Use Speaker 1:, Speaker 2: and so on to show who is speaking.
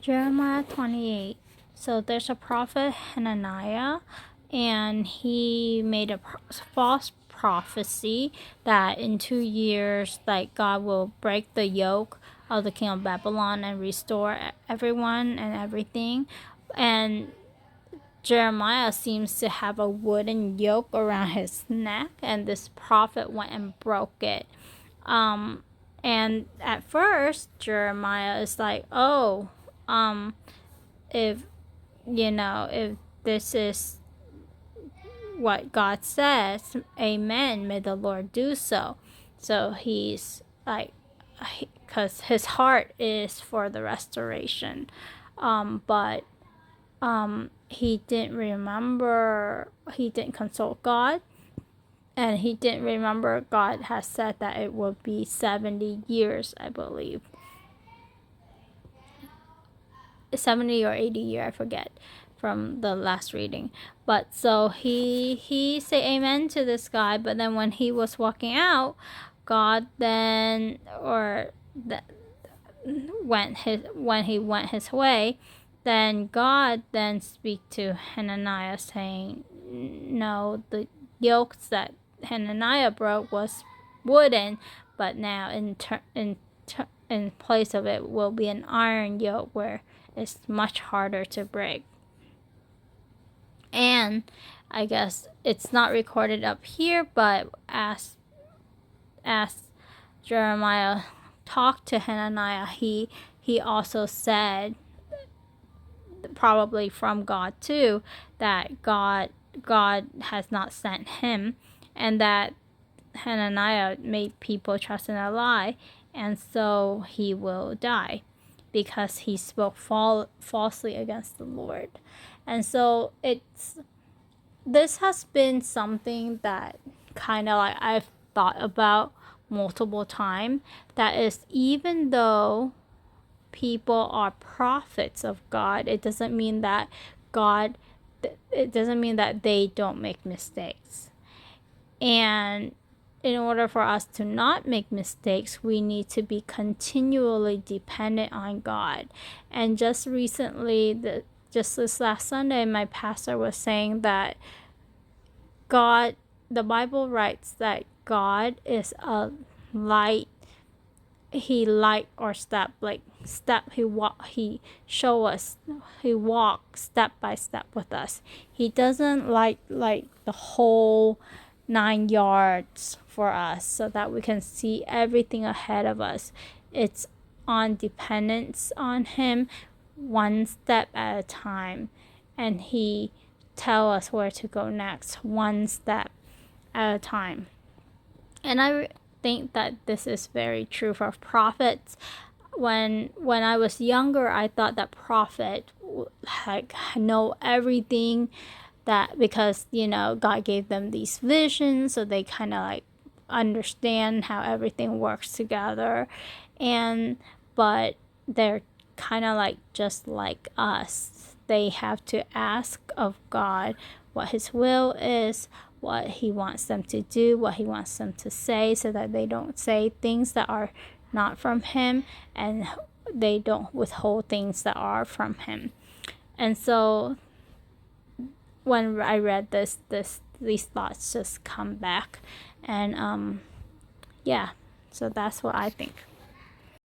Speaker 1: Jeremiah 28. So there's a prophet Hananiah, and he made a false prophecy that in 2 years, like, God will break the yoke of the king of Babylon and restore everyone and everything. And Jeremiah seems to have a wooden yoke around his neck, and this prophet went and broke it. And at first, Jeremiah is like, oh, if if this is what God says, amen, may the Lord do so. So he's like, because his heart is for the restoration. But he didn't consult God, and he didn't remember God has said that it will be 70 years, I believe. 70 or 80 year, I forget, from the last reading. But so he said amen to this guy, but then when he was walking out, God then, when he went his way, then God then speak to Hananiah saying, no, the yokes that Hananiah broke was wooden, but now in place of it will be an iron yoke where it's much harder to break. And I guess it's not recorded up here, but as Jeremiah talked to Hananiah, he also said, probably from God too, that God has not sent him, and that Hananiah made people trust in a lie, and so he will die because he spoke falsely against the Lord. And so this has been something that kind of like I've thought about multiple times, that is, even though people are prophets of God, it doesn't mean that they don't make mistakes. And in order for us to not make mistakes, we need to be continually dependent on God. And just recently, just this last Sunday, my pastor was saying that the Bible writes that God is a light. He light or step, like step. He show us. He walks step by step with us. He doesn't like the whole 9 yards for us so that we can see everything ahead of us. It's on dependence on him, one step at a time, and he tell us where to go next, one step at a time. And I think that this is very true for prophets. When I was younger, I thought that prophet like know everything, that because God gave them these visions, so they kind of like understand how everything works together. But they're kind of like just like us. They have to ask of God what his will is, what he wants them to do, what he wants them to say, so that they don't say things that are not from him, and they don't withhold things that are from him. And so when I read these thoughts just come back, and yeah, so that's what I think.